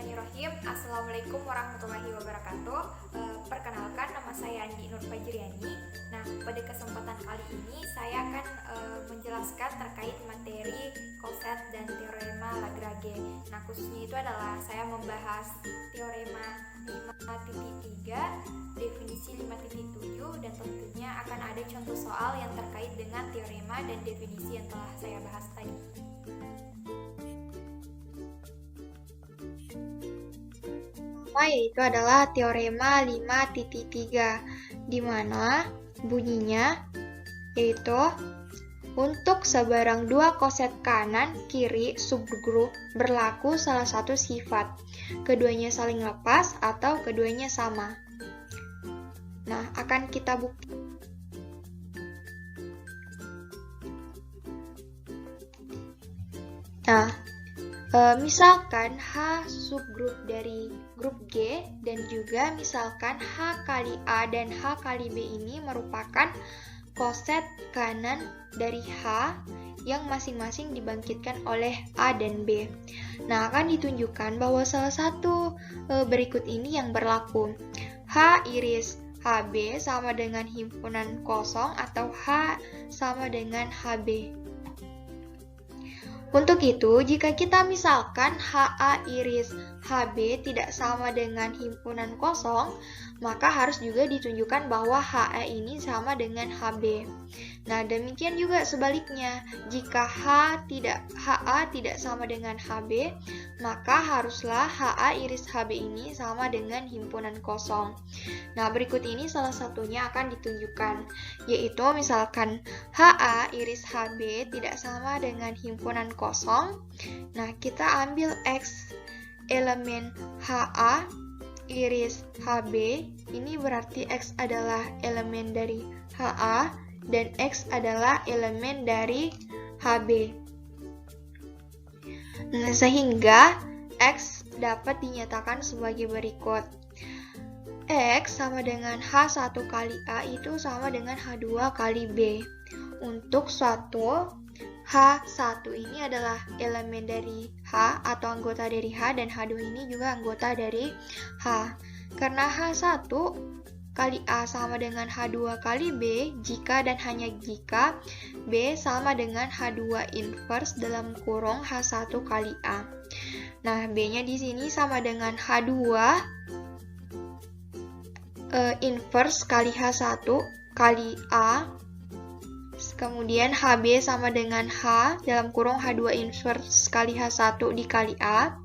Bismillahirrahmanirrahim. Assalamualaikum warahmatullahi wabarakatuh. Perkenalkan, nama saya Andi Nur Fajriani. Nah, pada kesempatan kali ini saya akan menjelaskan terkait materi koset dan teorema Lagrange. Nah, khususnya itu adalah saya membahas teorema 5.3, definisi 5.7, dan tentunya akan ada contoh soal yang terkait dengan teorema dan definisi yang telah saya bahas tadi. Yaitu adalah teorema 5.3, di mana bunyinya yaitu untuk sebarang dua koset kanan kiri subgrup berlaku salah satu sifat, keduanya saling lepas atau keduanya sama. Nah, akan kita buktikan. Nah, misalkan H subgrup dari grup G dan juga misalkan H kali A dan H kali B ini merupakan koset kanan dari H yang masing-masing dibangkitkan oleh A dan B. Nah, akan ditunjukkan bahwa salah satu berikut ini yang berlaku. H iris HB sama dengan himpunan kosong atau H sama dengan HB. Untuk itu, jika kita misalkan HA iris HB tidak sama dengan himpunan kosong, maka harus juga ditunjukkan bahwa HA ini sama dengan HB. Nah, demikian juga sebaliknya. Jika HA tidak sama dengan HB, maka haruslah HA iris HB ini sama dengan himpunan kosong. Nah, berikut ini salah satunya akan ditunjukkan, yaitu misalkan HA iris HB tidak sama dengan himpunan kosong. Nah, kita ambil X elemen HA iris HB, ini berarti X adalah elemen dari HA dan X adalah elemen dari HB. Nah, sehingga X dapat dinyatakan sebagai berikut. X sama dengan H1 kali A itu sama dengan H2 kali B. Untuk suatu H1 ini adalah elemen dari H atau anggota dari H, dan H2 ini juga anggota dari H. Karena H1 kali A sama dengan H2 kali B, jika dan hanya jika B sama dengan H2 inverse dalam kurung H1 kali A. Nah, B-nya di sini sama dengan H2 inverse kali H1 kali A. Kemudian HB sama dengan H dalam kurung H2 inverse kali H1 dikali A.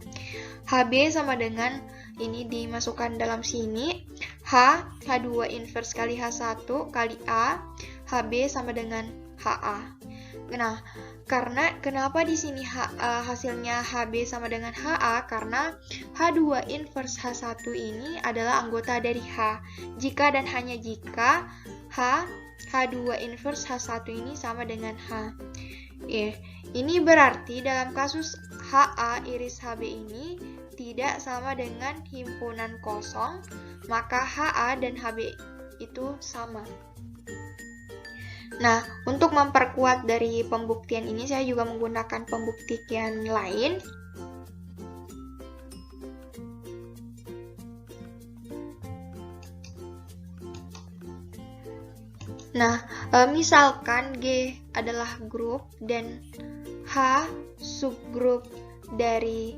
HB sama dengan, ini dimasukkan dalam sini, H2 inverse kali H1 kali A. HB sama dengan HA. Nah, kenapa di sini hasilnya HB sama dengan HA? Karena H2 inverse H1 ini adalah anggota dari H. Jika dan hanya jika H2 inverse H1 ini sama dengan H. Ini berarti dalam kasus HA iris HB ini tidak sama dengan himpunan kosong, maka HA dan HB itu sama. Nah, untuk memperkuat dari pembuktian ini, saya juga menggunakan pembuktian lain. Nah, misalkan G adalah grup dan H subgrup dari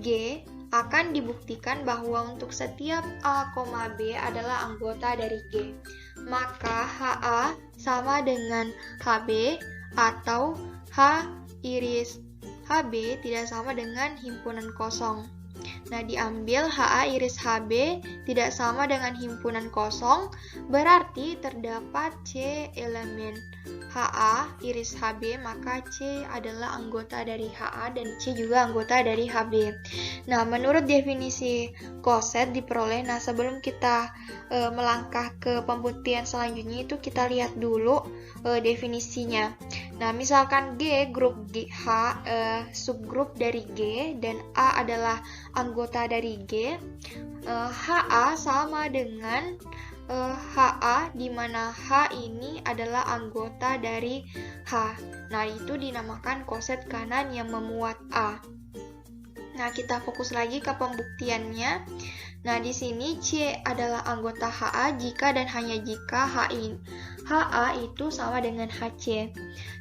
G, akan dibuktikan bahwa untuk setiap A, B adalah anggota dari G. Maka HA sama dengan HB atau H iris HB tidak sama dengan himpunan kosong. Nah, diambil HA iris HB tidak sama dengan himpunan kosong, berarti terdapat C elemen HA iris HB, maka C adalah anggota dari HA dan C juga anggota dari HB. Nah, menurut definisi koset diperoleh, nah sebelum kita melangkah ke pembuktian selanjutnya itu kita lihat dulu definisinya. Nah, misalkan G grup H subgrup dari G dan A adalah anggota dari G, HA sama dengan HA, di mana H ini adalah anggota dari H. Nah, itu dinamakan koset kanan yang memuat A. Nah, kita fokus lagi ke pembuktiannya. Nah, di sini C adalah anggota HA jika dan hanya jika HA itu sama dengan HC.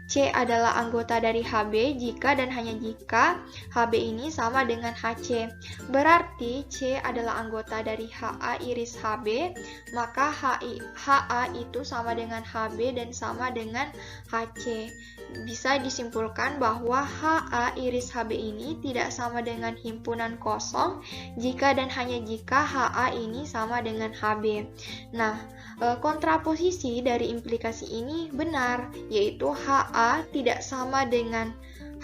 C adalah anggota dari HB jika dan hanya jika HB ini sama dengan HC. Berarti C adalah anggota dari HA iris HB, maka HA itu sama dengan HB dan sama dengan HC. Bisa disimpulkan bahwa HA iris HB ini tidak sama dengan himpunan kosong jika dan hanya jika HA ini sama dengan HB. Nah, kontraposisi dari implikasi ini benar, yaitu HA tidak sama dengan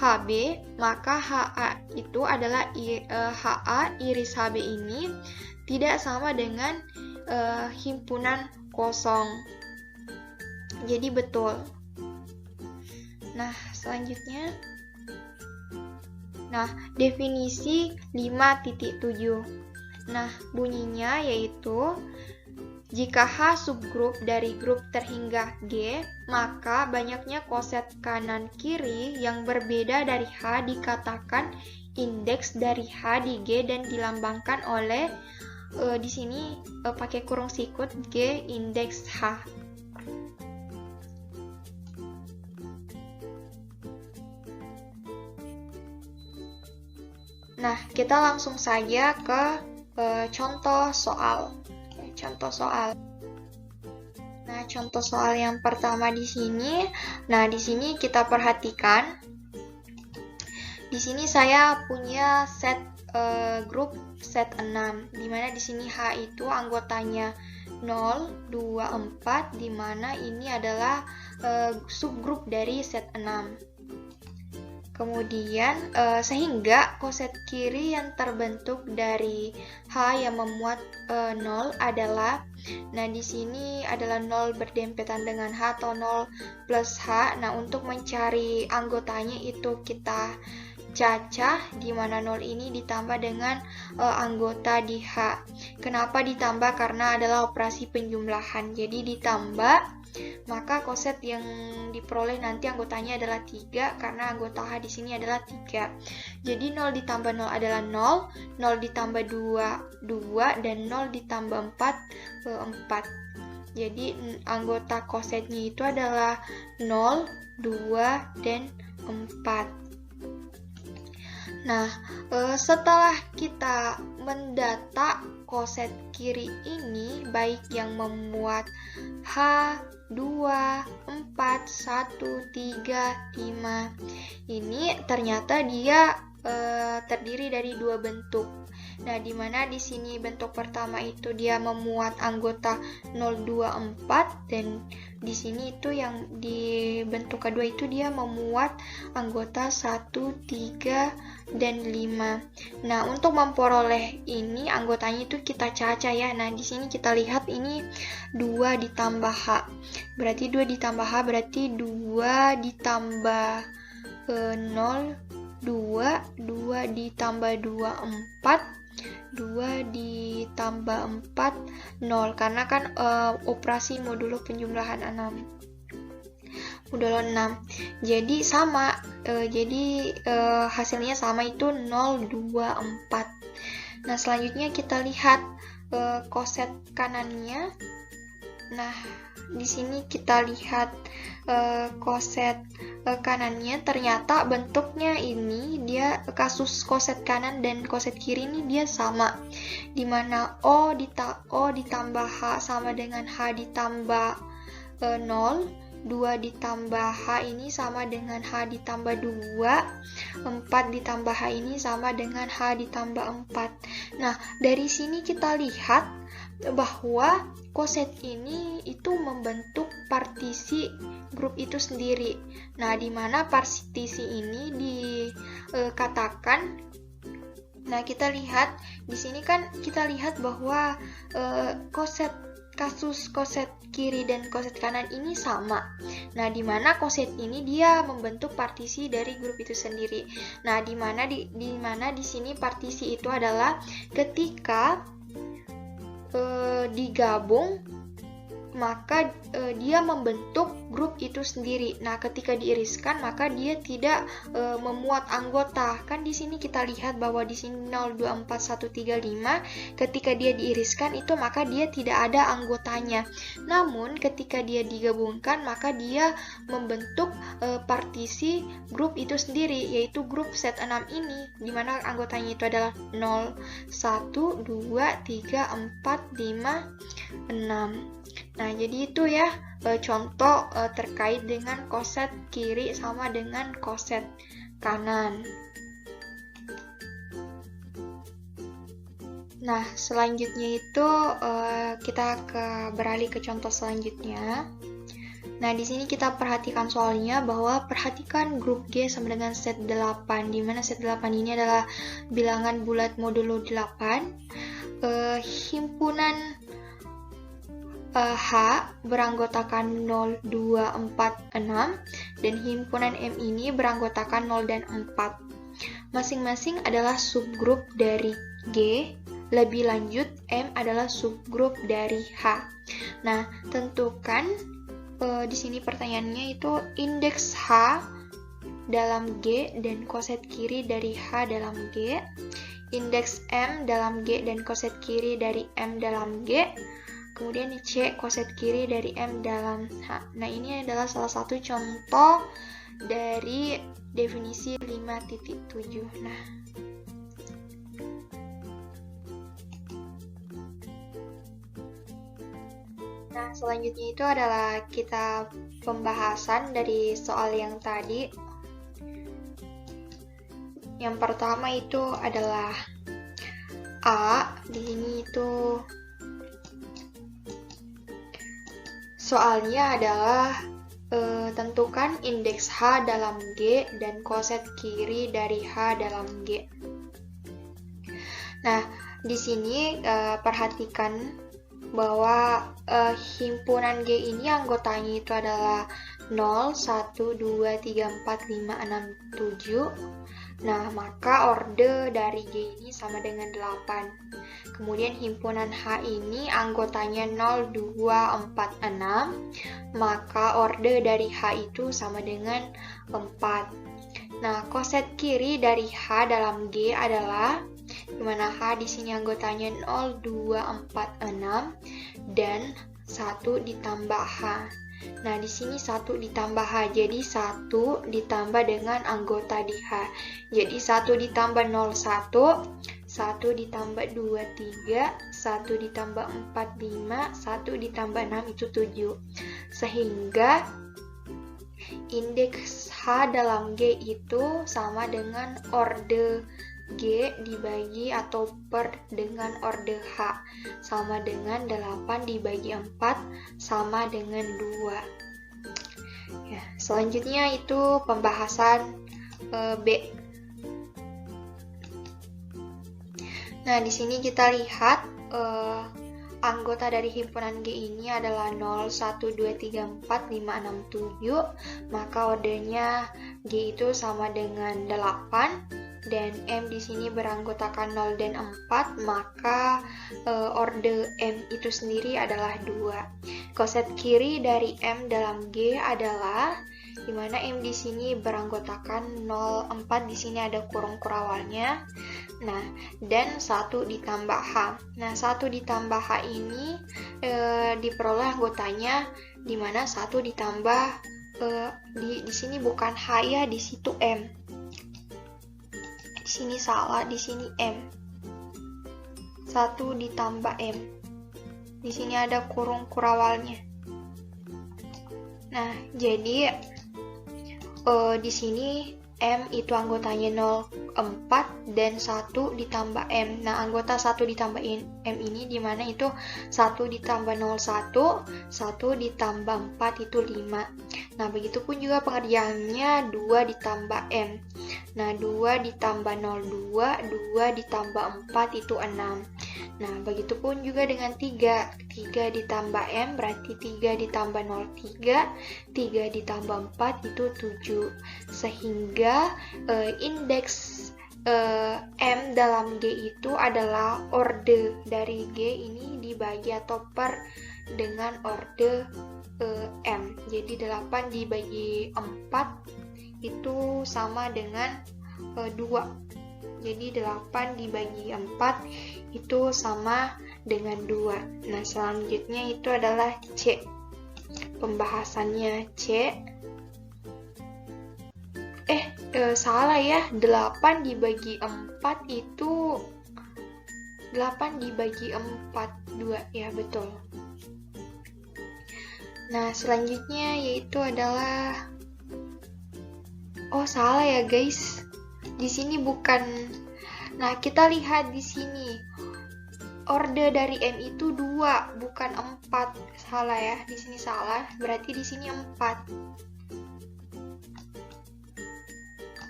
HB, maka HA itu adalah HA iris HB ini tidak sama dengan himpunan kosong. Jadi betul. Nah, selanjutnya. Nah, definisi 5.7. Nah, bunyinya yaitu jika H subgrup dari grup terhingga G, maka banyaknya koset kanan kiri yang berbeda dari H dikatakan indeks dari H di G dan dilambangkan oleh di sini pakai kurung sikut G indeks H. Nah, kita langsung saja ke contoh soal. Nah, contoh soal yang pertama di sini. Nah, di sini kita perhatikan. Di sini saya punya set grup set 6, di mana di sini H itu anggotanya 0, 2, 4, di mana ini adalah subgrup dari set 6. Kemudian sehingga koset kiri yang terbentuk dari H yang memuat 0 adalah, nah di sini adalah 0 berdempetan dengan H atau 0 plus H. Nah, untuk mencari anggotanya itu kita cacah, di mana 0 ini ditambah dengan anggota di H. Kenapa ditambah? Karena adalah operasi penjumlahan. Jadi ditambah, maka koset yang diperoleh nanti anggotanya adalah 3 karena anggota H di sini adalah 3. Jadi 0 ditambah 0 adalah 0, 0 ditambah 2, 2, dan 0 ditambah 4, 4. Jadi anggota kosetnya itu adalah 0, 2, dan 4. Nah, setelah kita mendata koset kiri ini, baik yang memuat H, 2, 4, 1, 3, 5, ini ternyata dia terdiri dari dua bentuk. Nah, di mana di sini bentuk pertama itu dia memuat anggota 0, 2, 4, dan di sini itu yang di bentuk kedua itu dia memuat anggota 1, 3, dan 5. Nah, untuk memperoleh ini anggotanya itu kita cacah ya. Nah, di sini kita lihat ini 2 ditambah H. Berarti 2 ditambah H berarti 2 ditambah 0, 2, 2 ditambah 2, 4, 2 ditambah 4, 0. Karena kan operasi modulo penjumlahan 6. Modulo 6. Jadi sama, hasilnya sama itu 0, 2, 4. Nah, selanjutnya kita lihat koset kanannya. Nah, di sini kita lihat koset kanannya, ternyata bentuknya ini dia kasus koset kanan dan koset kiri ini dia sama, dimana O ditambah H sama dengan H ditambah 0, 2 ditambah H ini sama dengan H ditambah 2, 4 ditambah H ini sama dengan H ditambah 4. Nah, dari sini kita lihat bahwa koset ini itu membentuk partisi grup itu sendiri. Nah, di mana partisi ini dikatakan, nah kita lihat di sini kan kita lihat bahwa kasus koset kiri dan koset kanan ini sama. Nah, di mana koset ini dia membentuk partisi dari grup itu sendiri. Nah, di mana di sini partisi itu adalah ketika digabung, maka dia membentuk subgrup itu sendiri. Nah, ketika diiriskan maka dia tidak memuat anggota. Kan di sini kita lihat bahwa di sini 024135 ketika dia diiriskan itu maka dia tidak ada anggotanya. Namun ketika dia digabungkan maka dia membentuk partisi grup itu sendiri, yaitu grup set 6 ini, di mana anggotanya itu adalah 0, 1, 2, 3, 4, 5, 6. Nah, jadi itu ya contoh terkait dengan koset kiri sama dengan koset kanan. Nah, selanjutnya itu kita beralih ke contoh selanjutnya. Nah, di sini kita perhatikan soalnya bahwa perhatikan grup G sama dengan set 8, di mana set 8 ini adalah bilangan bulat modulo 8. Himpunan H beranggotakan 0, 2, 4, 6, dan himpunan M ini beranggotakan 0 dan 4. Masing-masing adalah subgrup dari G, lebih lanjut M adalah subgrup dari H. Nah, tentukan di sini pertanyaannya itu indeks H dalam G dan koset kiri dari H dalam G, indeks M dalam G dan koset kiri dari M dalam G, kemudian C koset kiri dari M dalam H. Nah, ini adalah salah satu contoh dari definisi 5.7. Nah, selanjutnya itu adalah kita pembahasan dari soal yang tadi. Yang pertama itu adalah A. Di sini itu soalnya adalah tentukan indeks H dalam G dan koset kiri dari H dalam G. Nah, di sini perhatikan bahwa himpunan G ini anggotanya itu adalah 0, 1, 2, 3, 4, 5, 6, 7. Nah, maka orde dari G ini sama dengan 8. Kemudian himpunan H ini anggotanya 0, 2, 4, 6. Maka orde dari H itu sama dengan 4. Nah, koset kiri dari H dalam G adalah di mana H di sini anggotanya 0, 2, 4, 6 dan 1 ditambah H. Nah, di sini 1 ditambah H, jadi 1 ditambah dengan anggota di H. Jadi 1 ditambah 0, 1, 1 ditambah 2, 3, 1 ditambah 4, 5, 1 ditambah 6 itu 7. Sehingga indeks H dalam G itu sama dengan orde G dibagi atau per dengan orde H, sama dengan 8 dibagi 4 sama dengan 2. Ya, selanjutnya itu pembahasan B. Nah, di sini kita lihat anggota dari himpunan G ini adalah 0, 1, 2, 3, 4, 5, 6, 7. Maka ordenya G itu sama dengan 8. Dan M di sini beranggotakan 0 dan 4, maka orde M itu sendiri adalah 2. Koset kiri dari M dalam G adalah di mana M di sini beranggotakan 0, 4, di sini ada kurung kurawalnya. Nah, dan 1 ditambah H. Nah, 1 ditambah H ini diperoleh anggotanya di mana 1 ditambah di sini bukan H ya, di situ M. Di sini salah, di sini M. 1 ditambah M. Di sini ada kurung kurawalnya. Nah, jadi di sini M itu anggotanya 0, 4 dan 1 ditambah M. Nah, anggota 1 ditambah M ini di mana itu 1 ditambah 0, 1, 1 ditambah 4 itu 5. Nah, begitupun juga pengerjaannya 2 ditambah M. Nah, 2 ditambah 0, 2 ditambah 4 itu 6. Nah, begitupun juga dengan 3. 3 ditambah M berarti 3 ditambah 0, 3 ditambah 4 itu 7. Sehingga indeks M dalam G itu adalah orde dari G ini dibagi atau per dengan orde M. Jadi 8 dibagi 4 itu sama dengan 2. Jadi 8 dibagi 4 itu sama dengan 2. Nah, selanjutnya itu adalah C. Pembahasannya C. Salah ya. 8 dibagi 4 itu 8 dibagi 4, 2. Ya, betul. Nah, selanjutnya yaitu adalah salah ya, guys. Di sini bukan. Nah, kita lihat di sini. Orde dari M itu 2, bukan 4. Salah ya. Di sini salah. Berarti di sini 4.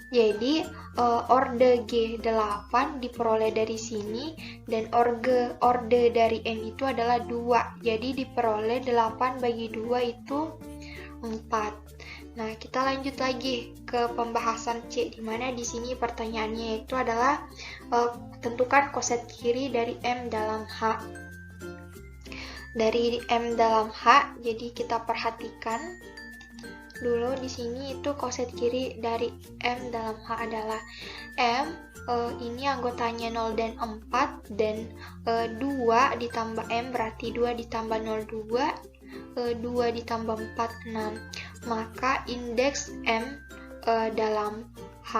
Jadi, orde G8 diperoleh dari sini dan orde dari M itu adalah 2. Jadi diperoleh 8 bagi 2 itu 4. Nah, kita lanjut lagi ke pembahasan C, di mana di sini pertanyaannya itu adalah tentukan koset kiri dari M dalam H. Dari M dalam H, jadi kita perhatikan dulu di sini itu koset kiri dari M dalam H adalah M, ini anggotanya 0 dan 4, dan 2 ditambah M berarti 2 ditambah 0, 2 ditambah 4, 6. Maka indeks M dalam H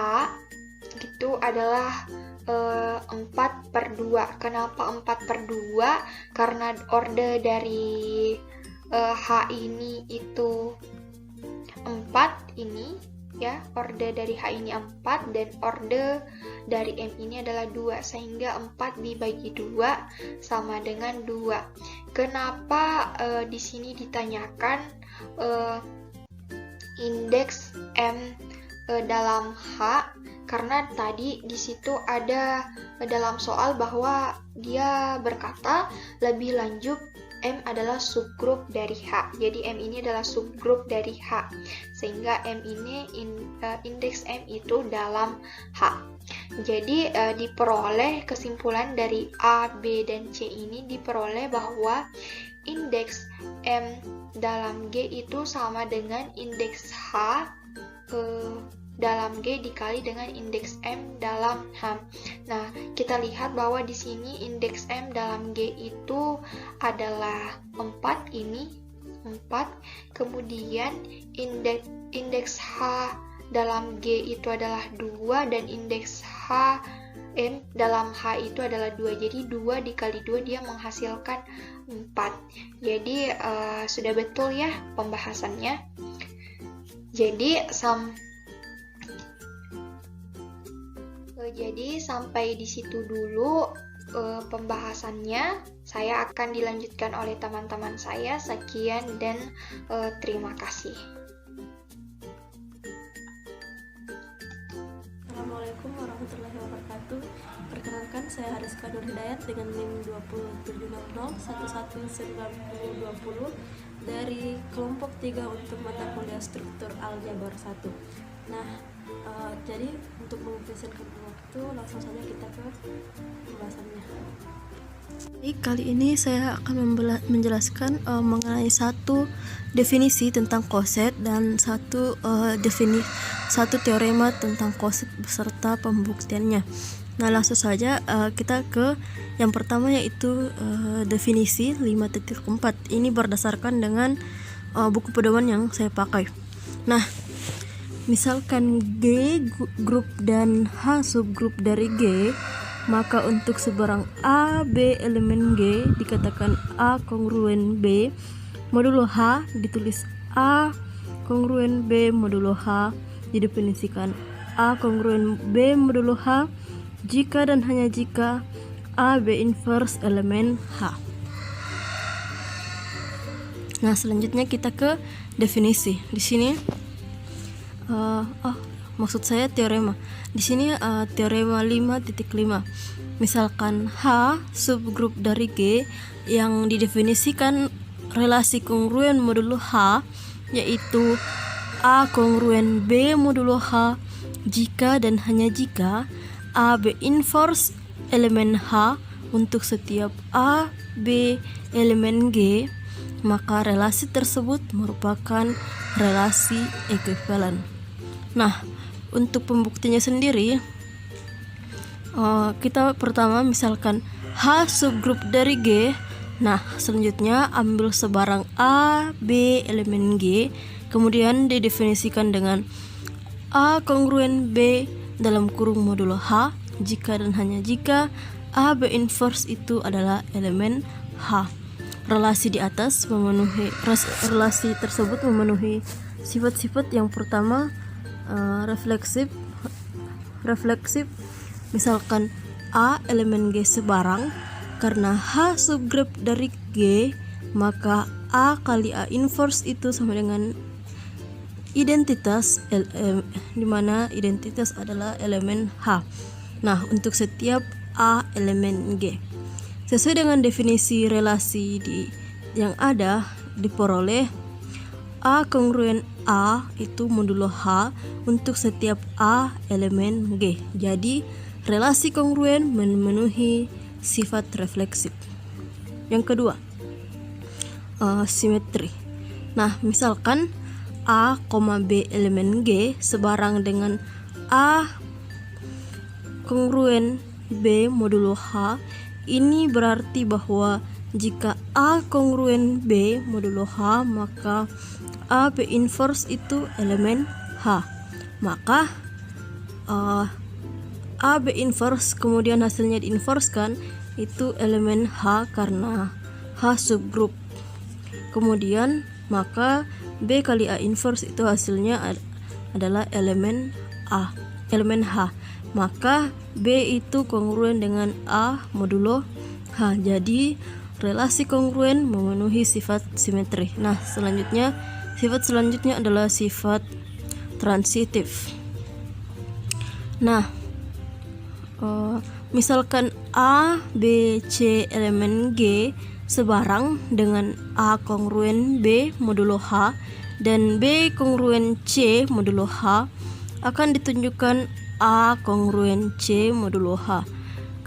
itu adalah 4/2. Kenapa 4/2? Karena orde dari H ini itu 4 ini ya, orde dari H ini 4 dan orde dari M ini adalah 2, sehingga 4 dibagi 2 sama dengan 2. Kenapa di sini ditanyakan indeks M dalam H? Karena tadi di situ ada dalam soal bahwa dia berkata lebih lanjut M adalah subgrup dari H. Jadi M ini adalah subgrup dari H. Sehingga M ini indeks M itu dalam H. Jadi diperoleh kesimpulan dari A, B, dan C ini diperoleh bahwa indeks M dalam G itu sama dengan indeks H dalam G dikali dengan indeks M dalam H. Nah, kita lihat bahwa di sini indeks M dalam G itu adalah 4, ini 4. Kemudian indeks H dalam G itu adalah 2 dan indeks H M dalam H itu adalah 2. Jadi 2 dikali 2 dia menghasilkan 4. Jadi sudah betul ya pembahasannya. Jadi sampai di situ dulu pembahasannya. Saya akan dilanjutkan oleh teman-teman saya. Sekian dan terima kasih. Assalamualaikum warahmatullahi wabarakatuh. Perkenalkan, saya Hariska Nur Hidayat dengan NIM 27001119020 dari kelompok 3 untuk mata kuliah struktur aljabar 1. Nah, jadi untuk mengefisienkan waktu, langsung saja kita ke pembahasannya. Jadi, kali ini saya akan menjelaskan mengenai satu definisi tentang koset dan satu teorema tentang koset beserta pembuktiannya. Nah, langsung saja kita ke yang pertama, yaitu definisi 5.4. Ini berdasarkan dengan buku pedoman yang saya pakai. Nah, misalkan G grup dan H subgrup dari G, maka untuk sebarang A, B elemen G dikatakan A kongruen B modulo H, ditulis A kongruen B modulo H, didefinisikan A kongruen B modulo H jika dan hanya jika A B inverse elemen H. Nah, selanjutnya kita ke definisi. Di sini maksud saya teorema. Di sini teorema 5.5. Misalkan H subgrup dari G yang didefinisikan relasi kongruen modulo H, yaitu A kongruen B modulo H jika dan hanya jika A B inverse elemen H untuk setiap A B elemen G, maka relasi tersebut merupakan relasi ekuivalen. Nah, untuk pembuktinya sendiri, kita pertama misalkan H subgrup dari G. Nah, selanjutnya ambil sebarang A, B, elemen G, kemudian didefinisikan dengan A kongruen B dalam kurung modulo H jika dan hanya jika A B inverse itu adalah elemen H. Relasi di atas relasi tersebut memenuhi sifat-sifat yang pertama, refleksif. Misalkan A elemen G sebarang, karena H subgrup dari G, maka A kali A inverse itu sama dengan identitas, di mana identitas adalah elemen H. Nah, untuk setiap A elemen G, sesuai dengan definisi relasi yang ada diperoleh, A kongruen A itu modulo H untuk setiap A elemen G. Jadi relasi kongruen memenuhi sifat refleksif. Yang kedua, simetri. Nah, misalkan A, B elemen G sebarang dengan A kongruen B modulo H. Ini berarti bahwa jika A kongruen B modulo H, maka A B inverse itu elemen H. Maka A B inverse kemudian hasilnya diinverskan itu elemen H karena H subgrup. Kemudian maka B kali A inverse itu hasilnya adalah elemen H. Maka B itu kongruen dengan A modulo H. Jadi relasi kongruen memenuhi sifat simetri. Nah, sifat selanjutnya adalah sifat transitif. Nah, misalkan A, B, C elemen G sebarang dengan A kongruen B modulo H dan B kongruen C modulo H, akan ditunjukkan A kongruen C modulo H.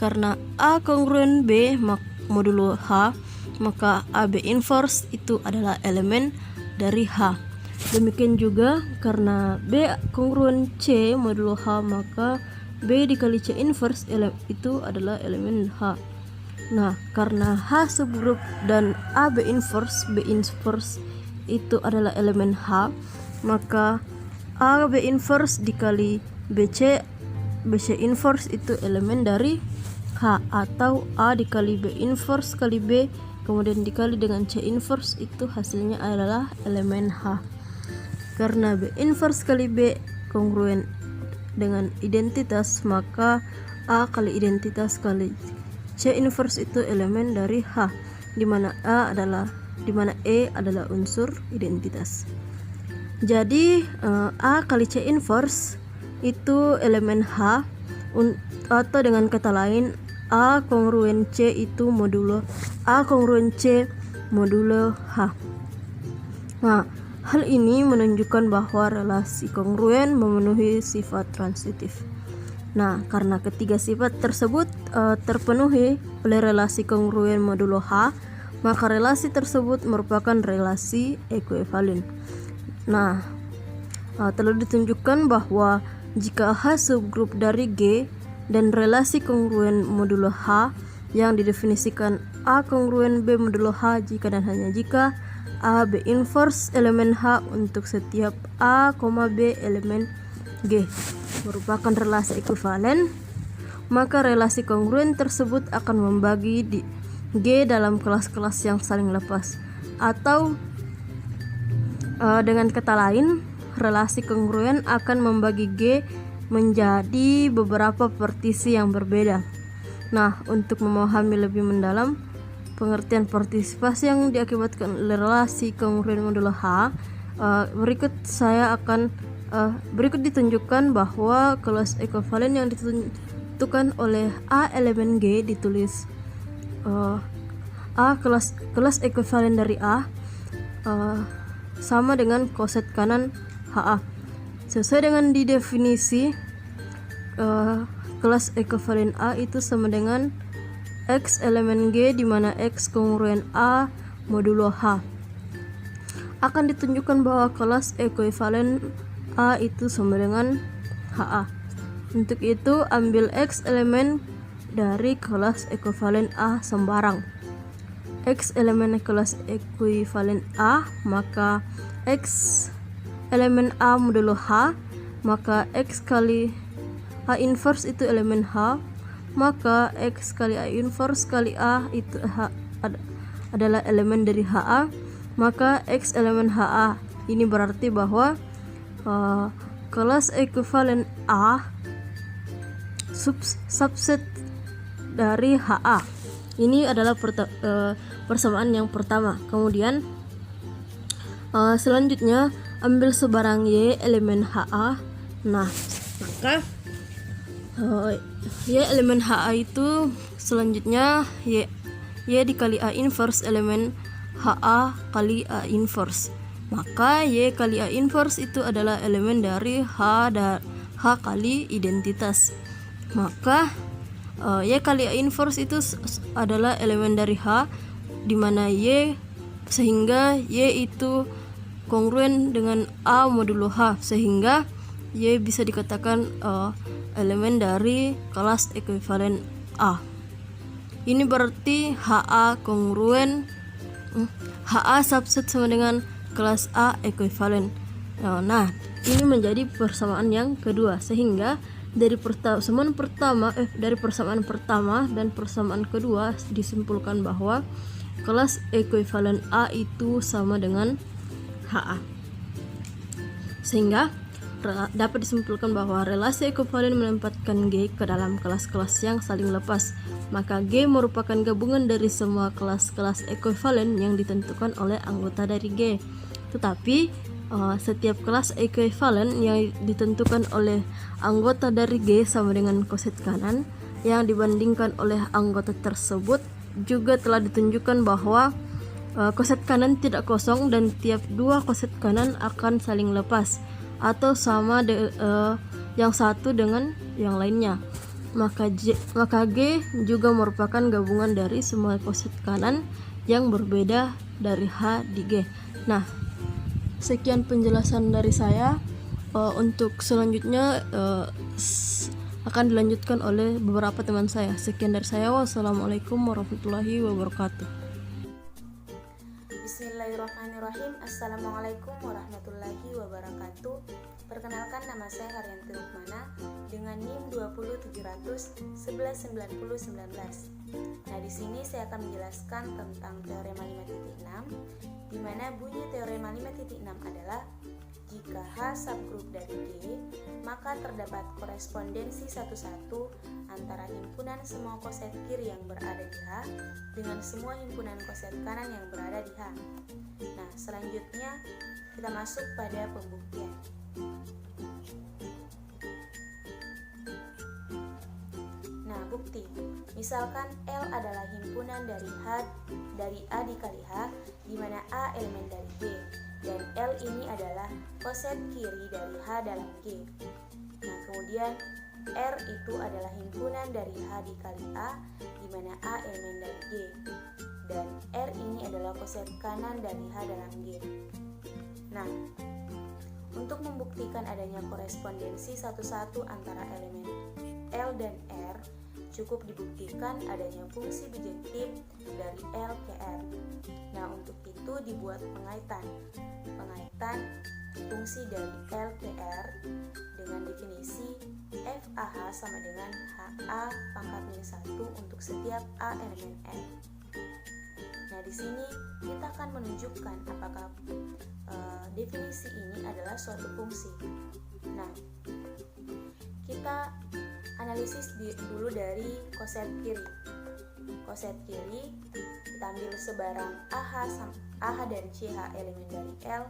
Karena A kongruen B modulo H, maka AB inverse itu adalah elemen dari H. Demikian juga karena B kongruen C modulo H, maka B dikali C inverse itu adalah elemen H. Nah, karena H subgrup dan AB inverse B inverse itu adalah elemen H, maka AB inverse dikali BC inverse itu elemen dari H, atau A dikali B inverse kali B kemudian dikali dengan C inverse itu hasilnya adalah elemen H. Karena B inverse kali B kongruen dengan identitas, maka A kali identitas kali C inverse itu elemen dari H, di mana E adalah unsur identitas. Jadi A kali C inverse itu elemen H, atau dengan kata lain A kongruen C itu modulo A kongruen C modulo H. Nah, hal ini menunjukkan bahwa relasi kongruen memenuhi sifat transitif. Nah, karena ketiga sifat tersebut terpenuhi oleh relasi kongruen modulo H, maka relasi tersebut merupakan relasi ekuivalen. Nah, telah ditunjukkan bahwa jika H subgrup dari G dan relasi kongruen modulo H yang didefinisikan A kongruen B modulo H jika dan hanya jika A B inverse elemen H untuk setiap A, B elemen G merupakan relasi ekuivalen, maka relasi kongruen tersebut akan membagi di G dalam kelas-kelas yang saling lepas, atau dengan kata lain, relasi kongruen akan membagi G menjadi beberapa partisi yang berbeda. Nah, untuk memahami lebih mendalam pengertian partisipasi yang diakibatkan oleh relasi kongruen modulo H, berikut ditunjukkan bahwa kelas ekuivalen yang ditentukan oleh A elemen G ditulis kelas ekuivalen dari A sama dengan koset kanan HA. Sesuai dengan di definisi, kelas ekuivalen A itu sama dengan X elemen G, di mana X kongruen A modulo H. akan ditunjukkan bahwa kelas ekuivalen A itu sama dengan HA. Untuk itu, ambil X elemen dari kelas ekuivalen A sembarang. X elemen kelas ekuivalen A, maka X elemen A modulo H, maka X kali A inverse itu elemen H, maka X kali A inverse kali A itu adalah elemen dari HA, maka X elemen HA. Ini berarti bahwa kelas ekuivalen A subset dari HA. Ini adalah persamaan yang pertama. Kemudian selanjutnya ambil sebarang Y elemen HA. Nah, maka Y elemen HA itu selanjutnya Y dikali A inverse elemen HA kali A inverse. Maka Y kali A inverse itu adalah elemen dari H kali identitas. Maka Y kali A inverse itu adalah elemen dari H, di mana Y, sehingga Y itu kongruen dengan A modulo H, sehingga Y bisa dikatakan elemen dari kelas ekuivalen A. Ini berarti HA kongruen HA subset sama dengan kelas A ekuivalen. Nah, ini menjadi persamaan yang kedua, sehingga dari persamaan pertama dan persamaan kedua disimpulkan bahwa kelas ekuivalen A itu sama dengan HA. Sehingga dapat disimpulkan bahwa relasi ekuivalen menempatkan G ke dalam kelas-kelas yang saling lepas. Maka G merupakan gabungan dari semua kelas-kelas ekuivalen yang ditentukan oleh anggota dari G. Tetapi setiap kelas ekuivalen yang ditentukan oleh anggota dari G sama dengan koset kanan yang dibandingkan oleh anggota tersebut juga telah ditunjukkan bahwa koset kanan tidak kosong dan tiap dua koset kanan akan saling lepas atau sama yang satu dengan yang lainnya. Maka G juga merupakan gabungan dari semua koset kanan yang berbeda dari H di G. Nah, sekian penjelasan dari saya. Untuk selanjutnya akan dilanjutkan oleh beberapa teman saya. Sekian dari saya. Wassalamualaikum warahmatullahi wabarakatuh. Bismillahirrahmanirrahim. Assalamualaikum warahmatullahi wabarakatuh. Perkenalkan, nama saya Haryanti Rukmana dengan NIM 203119019. Nah, di sini saya akan menjelaskan tentang teorema 5.6, di mana bunyi teorema 5.6 adalah jika H subgrup dari G, maka terdapat korespondensi satu-satu antara himpunan semua koset kiri yang berada di H dengan semua himpunan koset kanan yang berada di H. Nah, selanjutnya kita masuk pada pembuktian. Nah, bukti. Misalkan L adalah himpunan dari A dikali H, di mana A elemen dari G, dan L ini adalah koset kiri dari H dalam G. Nah, kemudian R itu adalah himpunan dari H dikali A, di mana A elemen dari G, dan R ini adalah koset kanan dari H dalam G. Nah, untuk membuktikan adanya korespondensi satu-satu antara elemen L dan R, cukup dibuktikan adanya fungsi bijektif dari L ke R. Nah, untuk itu dibuat pengaitan fungsi dari L ke R dengan definisi FAH sama dengan HA pangkat minus 1 untuk setiap A elemen R. Nah, di sini kita akan menunjukkan apakah definisi ini adalah suatu fungsi. Nah, kita analisis dulu dari koset kiri. Koset kiri kita ambil sebarang AH dan CH elemen dari L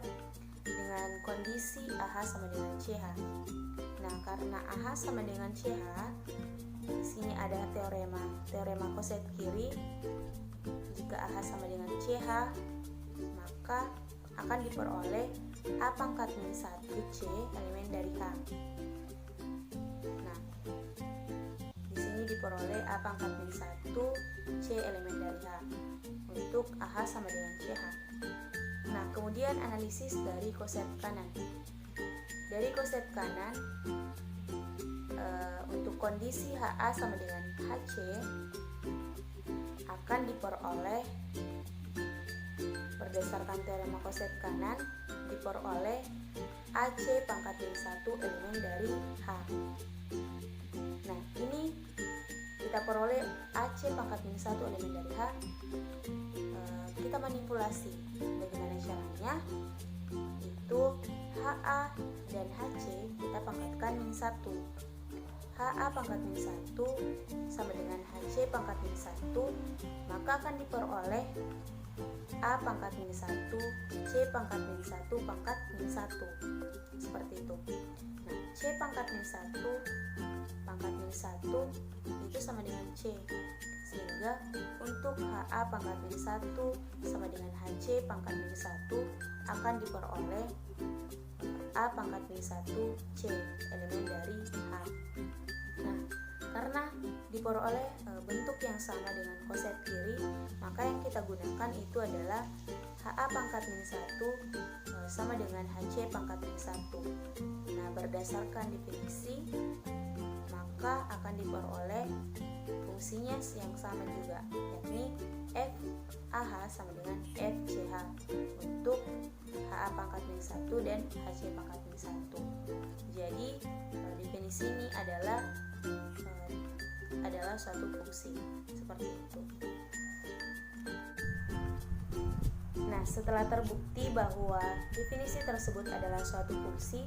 dengan kondisi AH sama dengan CH. Nah, karena AH sama dengan CH, di sini ada teorema koset kiri. Jika AH sama dengan CH, maka akan diperoleh A pangkat minus 1 C elemen dari H. Nah, di sini diperoleh A pangkat minus 1 C elemen dari H untuk AH sama dengan CH. Nah, kemudian analisis dari konsep kanan. Dari konsep kanan, untuk kondisi HA sama dengan HC akan diperoleh berdasarkan teorema konsep kanan, diperoleh AC pangkat min 1 elemen dari H. Nah, ini kita peroleh AC pangkat min 1 elemen dari H. Kita manipulasi. Bagaimana caranya? Itu HA dan HC kita pangkatkan min 1. HA pangkat min 1 sama dengan HC pangkat min 1, maka akan diperoleh A pangkat min 1, C pangkat min 1 pangkat min 1. Seperti itu. Nah, C pangkat min 1 pangkat min 1 itu sama dengan C. Sehingga untuk HA pangkat min 1 sama dengan HC pangkat min 1 akan diperoleh A pangkat min 1 C elemen dari H. Nah, karena diperoleh bentuk yang sama dengan konsep kiri, maka yang kita gunakan itu adalah HA pangkat min 1 sama dengan HC pangkat min 1. Nah, berdasarkan definisi, maka akan diperoleh fungsinya yang sama juga, yakni FAH sama dengan FCH untuk HA pangkat min 1 dan HC pangkat min 1. Jadi definisi ini adalah suatu fungsi seperti itu. Nah, setelah terbukti bahwa definisi tersebut adalah suatu fungsi,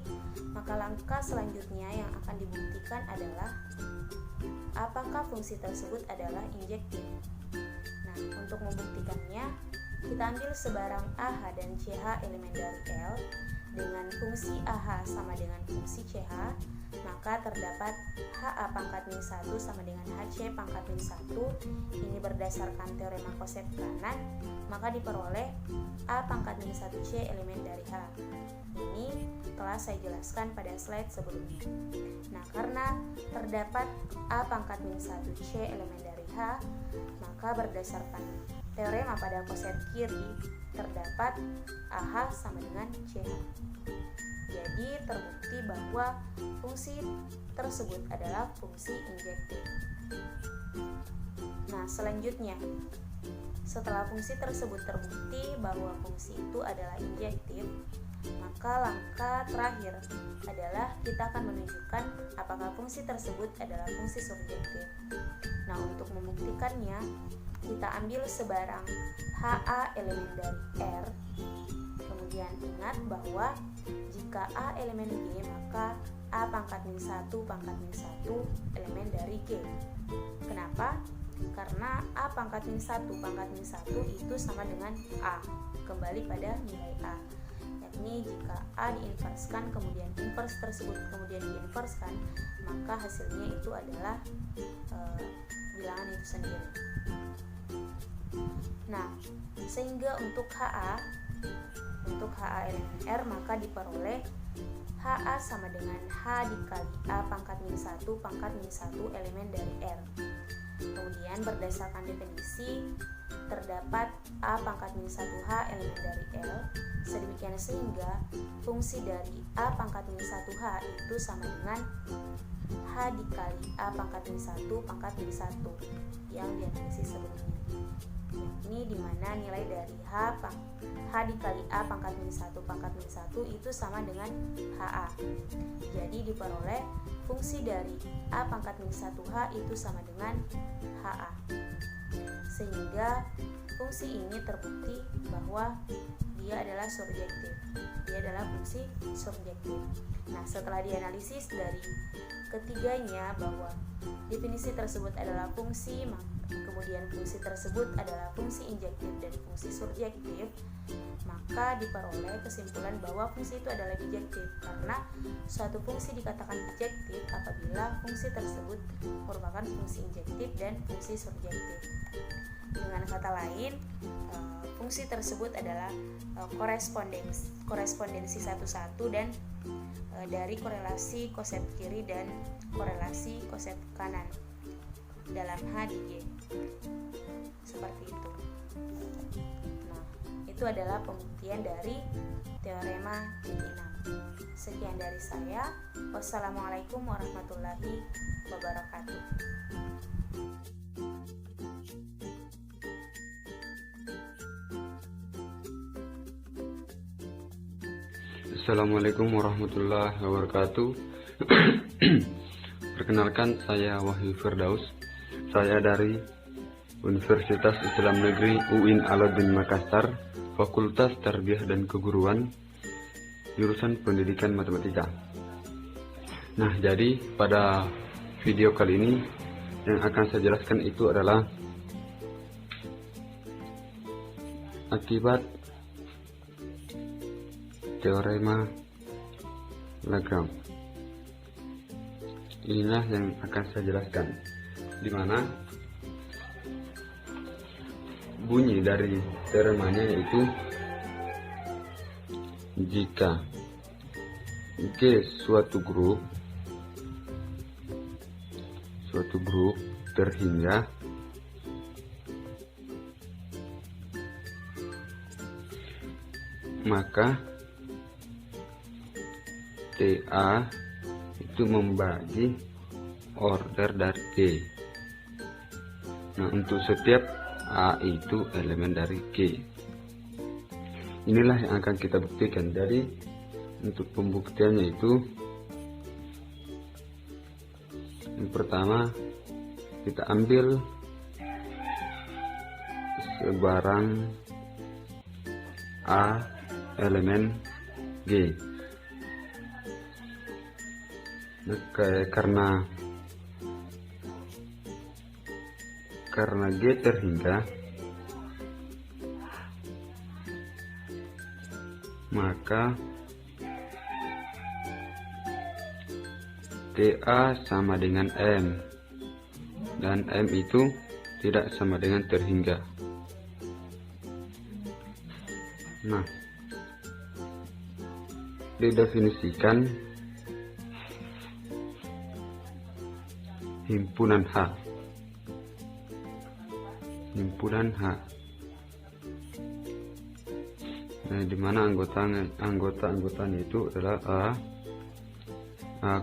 maka langkah selanjutnya yang akan dibuktikan adalah apakah fungsi tersebut adalah injektif. Nah, untuk membuktikannya, kita ambil sebarang AH dan CH elemen dari L dengan fungsi AH sama dengan fungsi CH, maka terdapat HA pangkat min 1 sama dengan HC pangkat min 1. Ini berdasarkan teorema konsep kanan, maka diperoleh A pangkat min 1C elemen dari H. Ini telah saya jelaskan pada slide sebelumnya. Nah, karena terdapat A pangkat min 1C elemen dari H, maka berdasarkan teorema pada konsep kiri terdapat AH sama dengan CH. Jadi terbukti bahwa fungsi tersebut adalah fungsi injektif. Nah, selanjutnya, setelah fungsi tersebut terbukti bahwa fungsi itu adalah injektif, maka langkah terakhir adalah kita akan menunjukkan apakah fungsi tersebut adalah fungsi surjektif. Nah, untuk membuktikannya, kita ambil sebarang HA elemen dari R. Kemudian ingat bahwa jika A elemen G, maka A pangkat min 1 pangkat min 1 elemen dari G. Kenapa? Karena A pangkat min 1 pangkat min 1 itu sama dengan A, kembali pada nilai A. Yakni jika A diinverskan, kemudian inverse tersebut kemudian diinverskan, maka hasilnya itu adalah bilangan itu sendiri. Nah, sehingga untuk HA elemen R, maka diperoleh HA sama dengan H dikali A pangkat min 1 pangkat min 1 elemen dari R. Kemudian berdasarkan definisi terdapat A pangkat min 1H elemen dari L. Sedemikian sehingga fungsi dari A pangkat min 1H itu sama dengan H dikali A pangkat min 1 pangkat min 1 yang dianalisis sebelumnya. Ini dimana nilai dari H dikali A pangkat min 1 pangkat min 1 itu sama dengan HA. Jadi diperoleh fungsi dari A pangkat min 1H itu sama dengan HA. Sehingga fungsi ini terbukti bahwa dia adalah surjektif. Dia adalah fungsi surjektif. Nah, setelah dianalisis dari ketiganya bahwa definisi tersebut adalah fungsi, kemudian fungsi tersebut adalah fungsi injektif dan fungsi surjektif, maka diperoleh kesimpulan bahwa fungsi itu adalah bijektif, karena suatu fungsi dikatakan bijektif apabila fungsi tersebut merupakan fungsi injektif dan fungsi surjektif. Dengan kata lain, fungsi tersebut adalah korespondensi satu-satu dan dari korelasi konsep kiri dan korelasi konsep kanan dalam H di G. Seperti itu. Nah, Itu adalah pembuktian dari teorema G6. Sekian dari saya. Wassalamualaikum warahmatullahi wabarakatuh. Assalamualaikum warahmatullahi wabarakatuh. Perkenalkan, saya Wahyu Firdaus. Saya dari Universitas Islam Negeri UIN Alauddin Makassar, Fakultas Tarbiyah dan Keguruan, jurusan Pendidikan Matematika. Nah, jadi pada video kali ini yang akan saya jelaskan itu adalah akibat teorema Lagrange. Inilah yang akan saya jelaskan, di mana bunyi dari teoremanya yaitu jika G suatu grup terhingga maka TA itu membagi order dari G. Nah, untuk setiap A itu elemen dari G. Inilah yang akan kita buktikan. Jadi untuk pembuktiannya itu, yang pertama kita ambil sebarang A elemen G. Karena G terhingga, maka TA sama dengan M, dan M itu tidak sama dengan terhingga. Nah, didefinisikan himpunan H. Nah, di mana anggotanya itu adalah A, A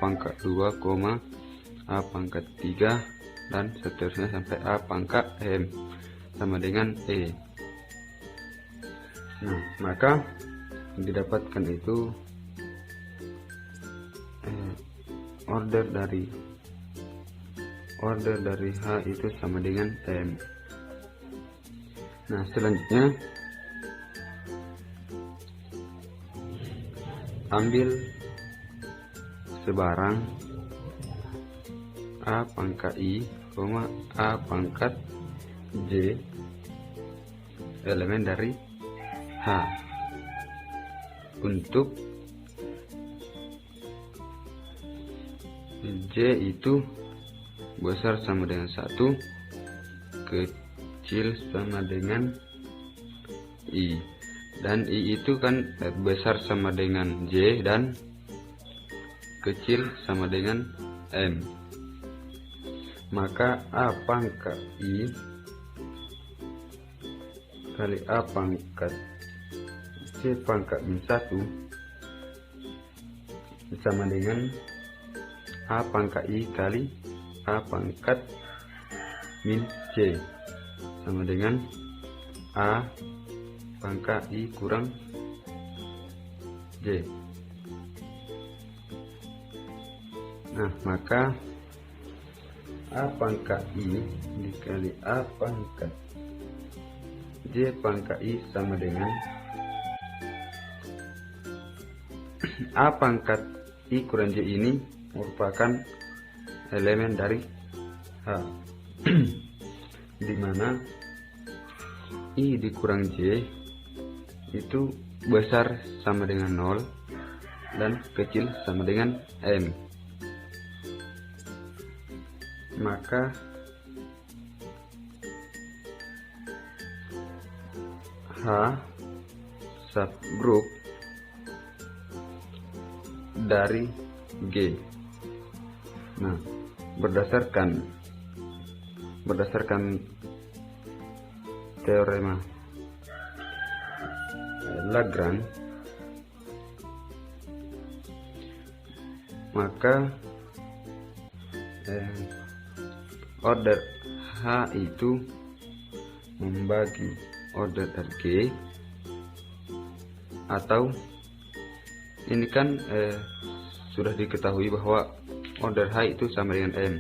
pangkat 2, A pangkat 3, dan seterusnya sampai A pangkat M sama dengan E. Nah, maka didapatkan itu order dari H itu sama dengan M. Nah, selanjutnya ambil sebarang A pangkat I, A pangkat J elemen dari H untuk J itu besar sama dengan 1, kecil sama dengan I, dan I itu kan besar sama dengan J dan kecil sama dengan M. Maka A pangkat I kali A pangkat C pangkat min 1 sama dengan A pangkat I kali A pangkat min C sama dengan A pangkat I kurang J. Nah, maka A pangkat I dikali A pangkat J pangkat I sama dengan A pangkat I kurang J ini merupakan elemen dari H, di mana I dikurang J itu besar sama dengan 0 dan kecil sama dengan M. Maka H subgroup dari G. Nah, berdasarkan teorema Lagrange, maka order H itu membagi order dari G, atau ini kan sudah diketahui bahwa order H itu sama dengan M,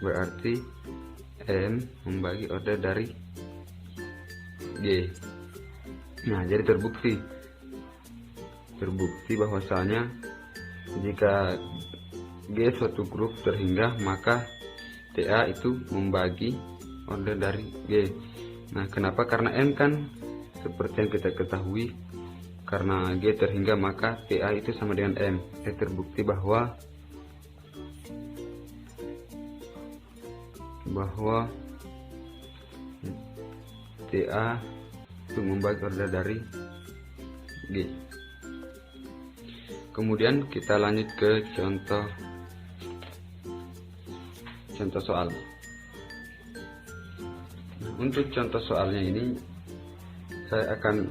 berarti M membagi order dari G. Nah, jadi terbukti bahwasanya jika G suatu grup terhingga, maka TA itu membagi order dari G. Nah, kenapa? Karena M kan seperti yang kita ketahui, karena G terhingga maka TA itu sama dengan M. Terbukti bahwa TA itu membagi order dari G. Kemudian kita lanjut ke contoh soal. Untuk contoh soalnya ini saya akan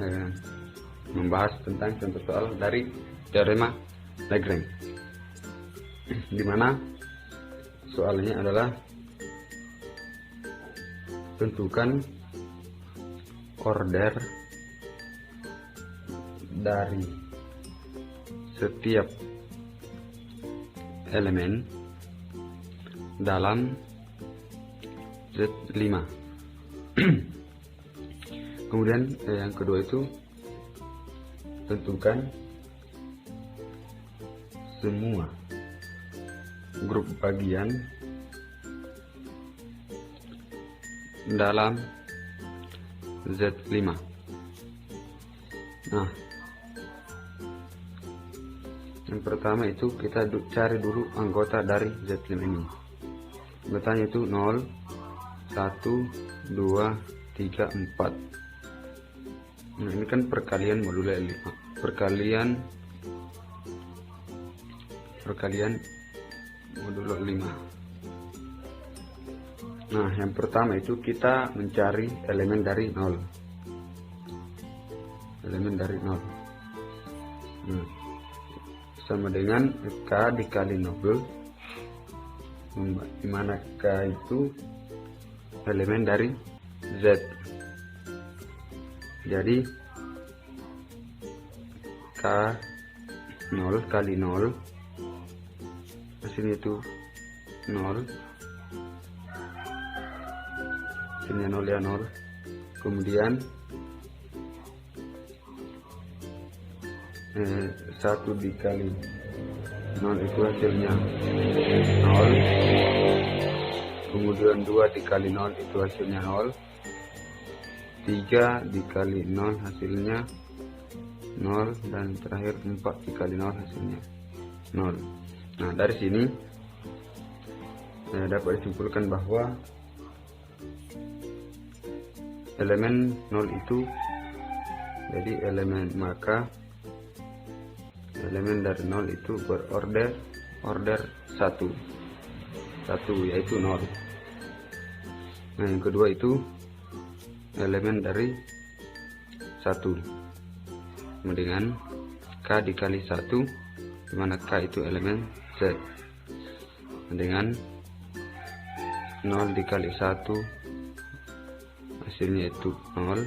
membahas tentang contoh soal dari teorema Lagrange, di mana soalnya adalah tentukan order dari setiap elemen dalam Z5. Kemudian yang kedua itu tentukan semua grup bagian dalam Z5. Nah, yang pertama itu kita cari dulu anggota dari Z5 ini. Anggotanya itu 0, 1, 2, 3, 4. Nah, ini kan perkalian modulo 5. Perkalian modulo 5. Nah, yang pertama itu kita mencari elemen dari 0. Elemen dari 0. Nah, sama dengan K dikali 0, di mana K itu elemen dari Z. Jadi K 0 kali 0 hasilnya itu 0, hasilnya 0 ya 0. Kemudian 1 dikali 0 itu hasilnya 0. Kemudian 2 dikali 0 itu hasilnya 0. 3 dikali 0 hasilnya 0. Dan terakhir 4 dikali 0 hasilnya 0. Nah, dari sini dapat disimpulkan bahwa elemen 0 itu jadi maka elemen dari 0 itu berorder 1 yaitu 0. Nah, yang kedua itu elemen dari 1 dengan K dikali 1, di mana K itu elemen Z, dengan 0 dikali 1 hasilnya itu 0.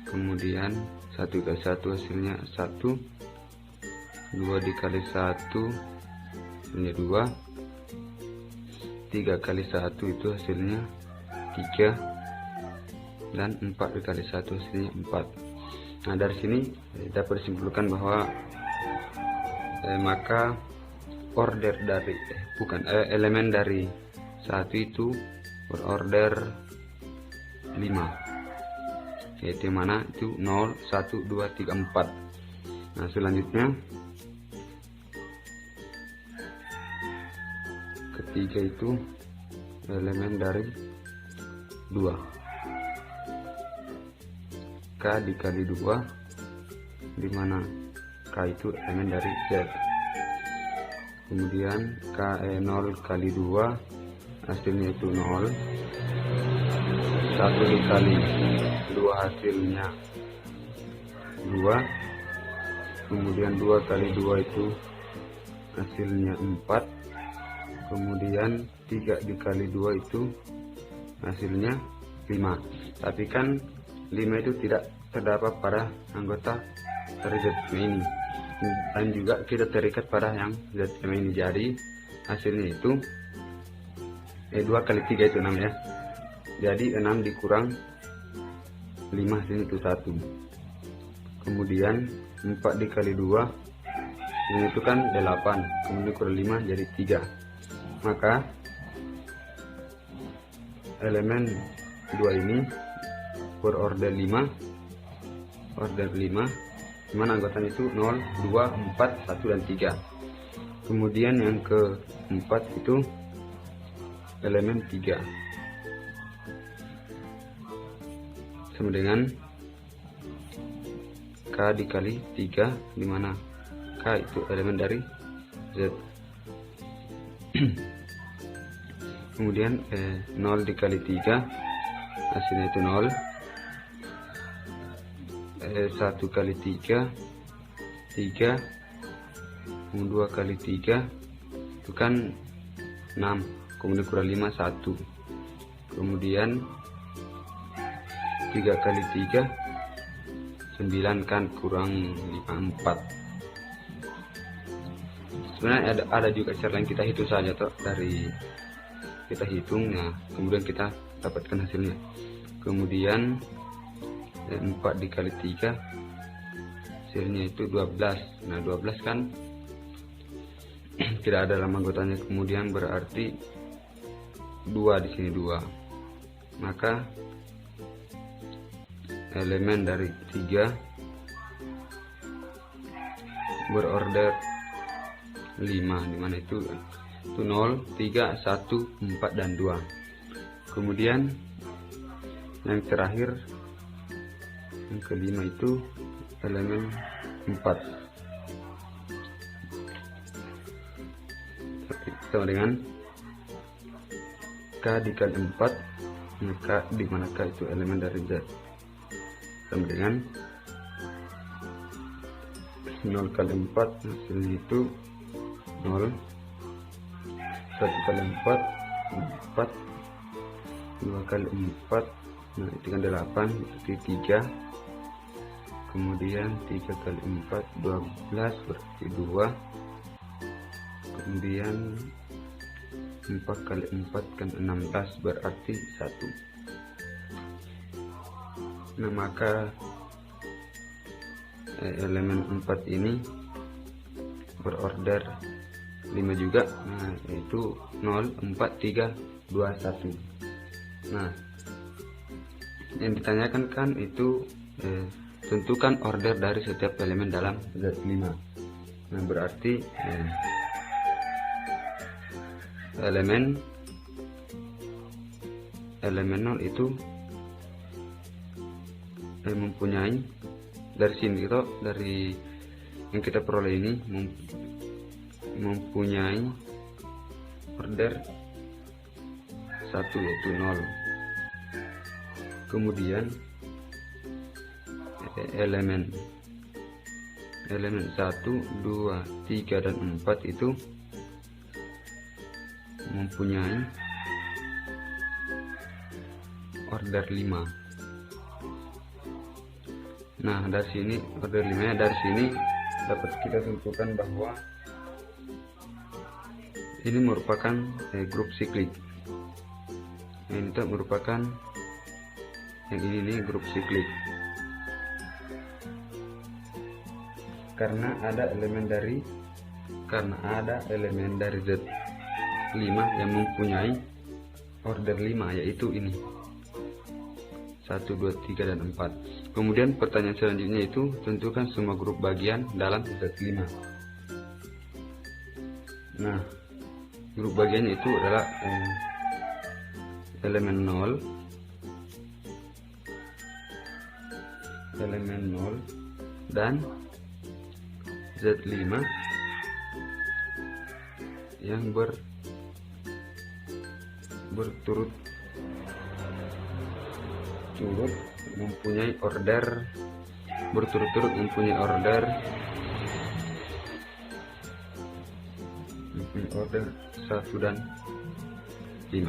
Kemudian 1 dikali 1 hasilnya 1. 2 dikali 1 hasilnya 2. 3 kali 1 itu hasilnya 3. Dan 4 dikali 1 hasilnya 4. Nah, dari sini dapat disimpulkan bahwa maka order dari elemen dari 1 itu berorder 5, yaitu mana itu 0, 1, 2, 3, 4. Nah, selanjutnya ketiga itu elemen dari 2, K dikali 2, di mana K itu elemen dari Z. Kemudian K 0 kali 2 hasilnya itu 0. 1 dikali hasilnya 2, kemudian 2 kali 2 itu hasilnya 4, kemudian 3 dikali 2 itu hasilnya 5. Tapi kan 5 itu tidak terdapat pada anggota dari ZM ini, dan juga tidak terikat pada yang ZM ini. Jadi hasilnya itu 2 kali 3 itu 6 ya. Jadi 6 dikurang 5 hasilnya itu 1. Kemudian 4 dikali 2 ini itu kan 8, kemudian kurang 5 jadi 3. Maka elemen 2 ini berorder 5, dimana anggotanya itu 0, 2, 4, 1, dan 3. Kemudian yang keempat itu elemen 3 sama dengan K dikali 3, dimana K itu elemen dari Z. Kemudian 0 dikali 3 hasilnya itu 0. 1 kali 3 3, 2 kali 3 itu kan 6, kemudian kurang 5 1, kemudian 3 kali 3 9 kan kurang 5 4. Sebenarnya ada juga cara lain, kita hitung saja toh, dari kita hitung, nah kemudian kita dapatkan hasilnya. Kemudian 4 dikali 3 hasilnya itu 12. Nah 12 kan tidak ada dalam anggotanya, kemudian berarti 2 di sini 2. Maka elemen dari 3 berorder 5, dimana itu 0, 3, 1, 4, dan 2. Kemudian yang terakhir, yang kelima itu elemen 4 sama dengan K dikali 4, maka dimana K itu elemen dari Z, sama dengan 0 kali 4 hasilnya itu 0, 1 kali 4 4, 2 kali 4 nah itu kan 8, itu 3, kemudian 3 kali 4 12 berarti 2, kemudian 4 kali 4 kan 16 berarti 1. Nah maka elemen 4 ini berorder 5 juga, nah yaitu 0, 4, 3, 2, 1. Nah yang ditanyakan kan itu tentukan order dari setiap elemen dalam Z5. Nah berarti elemen 0 itu mempunyai, dari sini kita, dari yang kita peroleh ini mempunyai order 1 yaitu 0. Kemudian elemen 1, 2, 3, dan 4 itu mempunyai order 5. Nah dari sini order 5 nya, dari sini dapat kita simpulkan bahwa ini merupakan grup siklik. Ini merupakan yang ini grup siklik, karena ada elemen dari Z5 yang mempunyai order 5, yaitu ini 1, 2, 3, dan 4. Kemudian pertanyaan selanjutnya itu tentukan semua grup bagian dalam Z5. Nah grup bagiannya itu adalah elemen 0, dan Z5 yang berturut berturut-turut mempunyai order 1 dan 5.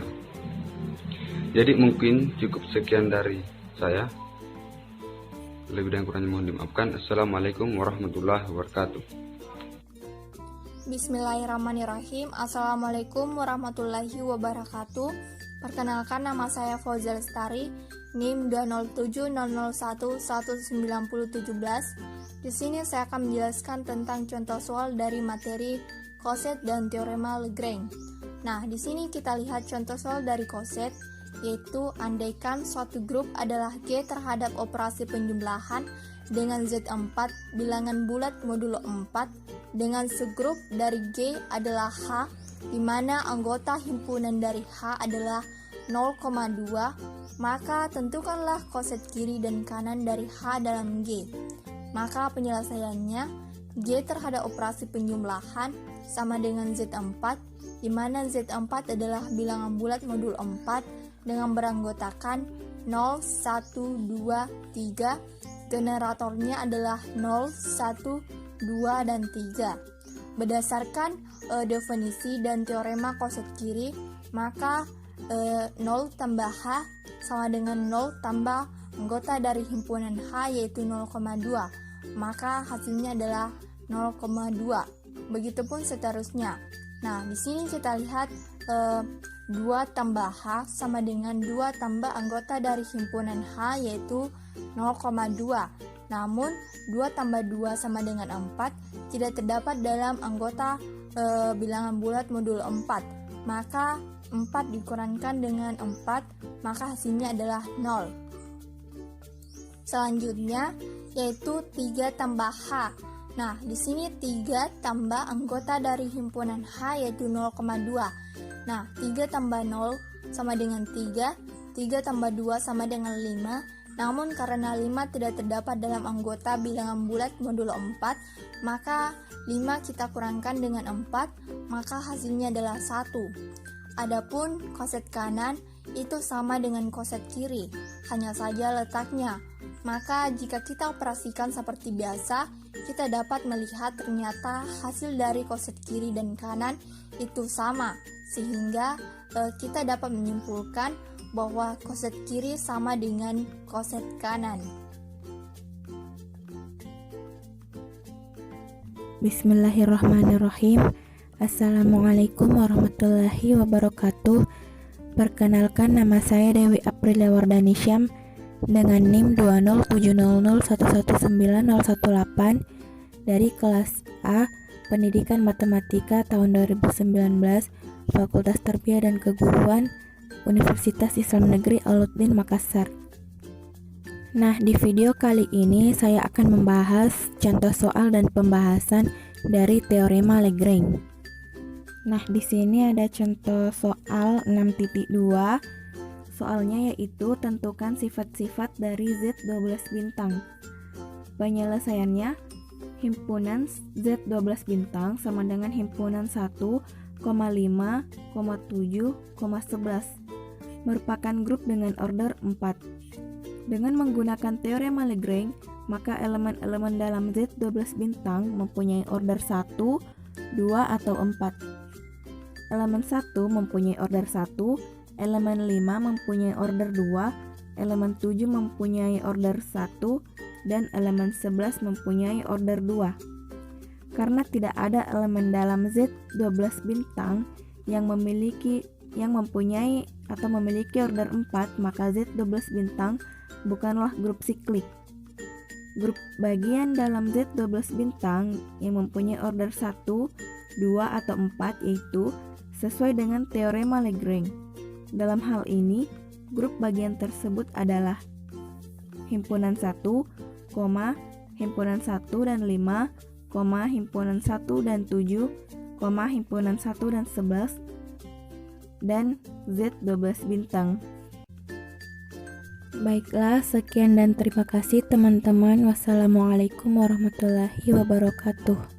Jadi mungkin cukup sekian dari saya. Lebih dan kurangnya mohon dimaafkan. Assalamualaikum warahmatullahi wabarakatuh. Bismillahirrahmanirrahim. Assalamualaikum warahmatullahi wabarakatuh. Perkenalkan, nama saya Fauzia Lestari, NIM 20700119017. Di sini saya akan menjelaskan tentang contoh soal dari materi Coset dan teorema Lagrange. Nah, di sini kita lihat contoh soal dari Coset, yaitu andaikan suatu grup adalah G terhadap operasi penjumlahan dengan Z4 bilangan bulat modulo 4 dengan segrup dari G adalah H, di mana anggota himpunan dari H adalah 0,2, maka tentukanlah koset kiri dan kanan dari H dalam G. Maka penyelesaiannya, G terhadap operasi penjumlahan sama dengan Z4, di mana Z4 adalah bilangan bulat modul 4 dengan beranggotakan 0, 1, 2, 3. Generatornya adalah 0, 1, 2, dan 3. Berdasarkan definisi dan teorema koset kiri, maka 0 tambah H sama dengan 0 tambah anggota dari himpunan H yaitu 0,2. Maka hasilnya adalah 0,2. Begitupun seterusnya. Nah, di sini kita lihat 2 tambah H sama dengan 2 tambah anggota dari himpunan H yaitu 0,2. Namun 2 tambah 2 sama dengan 4 tidak terdapat dalam anggota bilangan bulat modul 4. Maka 4 dikurangkan dengan 4, maka hasilnya adalah 0. Selanjutnya yaitu 3 tambah H. Nah, di sini 3 tambah anggota dari himpunan H yaitu 0,2. Nah, 3 tambah 0 sama dengan 3, 3 tambah 2 sama dengan 5. Namun karena 5 tidak terdapat dalam anggota bilangan bulat modulo 4, maka 5 kita kurangkan dengan 4, maka hasilnya adalah 1. Adapun koset kanan itu sama dengan koset kiri, hanya saja letaknya. Maka jika kita operasikan seperti biasa, kita dapat melihat ternyata hasil dari koset kiri dan kanan itu sama, sehingga kita dapat menyimpulkan bahwa koset kiri sama dengan koset kanan. Bismillahirrahmanirrahim. Assalamualaikum warahmatullahi wabarakatuh. Perkenalkan, nama saya Dewi Aprilia Wardanisyam dengan NIM 20700119018 dari kelas A Pendidikan Matematika tahun 2019, Fakultas Tarbiyah dan Keguruan, Universitas Islam Negeri Alauddin Makassar. Nah, di video kali ini saya akan membahas contoh soal dan pembahasan dari teorema Lagrange. Nah, di sini ada contoh soal 6.2. Soalnya yaitu tentukan sifat-sifat dari Z12 bintang. Penyelesaiannya, himpunan Z12 bintang sama dengan himpunan 1, 5, 7, 11 merupakan grup dengan order 4. Dengan menggunakan teorema Lagrange, maka elemen-elemen dalam Z12 bintang mempunyai order 1, 2, atau 4. Elemen 1 mempunyai order 1, elemen 5 mempunyai order 2, elemen 7 mempunyai order mempunyai order 1, dan elemen 11 mempunyai order 2. Karena tidak ada elemen dalam Z12 bintang yang mempunyai atau memiliki order 4, maka Z12 bintang bukanlah grup siklik. Grup bagian dalam Z12 bintang yang mempunyai order 1, 2, atau 4 yaitu sesuai dengan teorema Lagrange. Dalam hal ini, grup bagian tersebut adalah himpunan 1, himpunan 1 dan 5, himpunan 1 dan 7, himpunan 1 dan 11, dan Z12 bintang. Baiklah, sekian dan terima kasih teman-teman. Wassalamualaikum warahmatullahi wabarakatuh.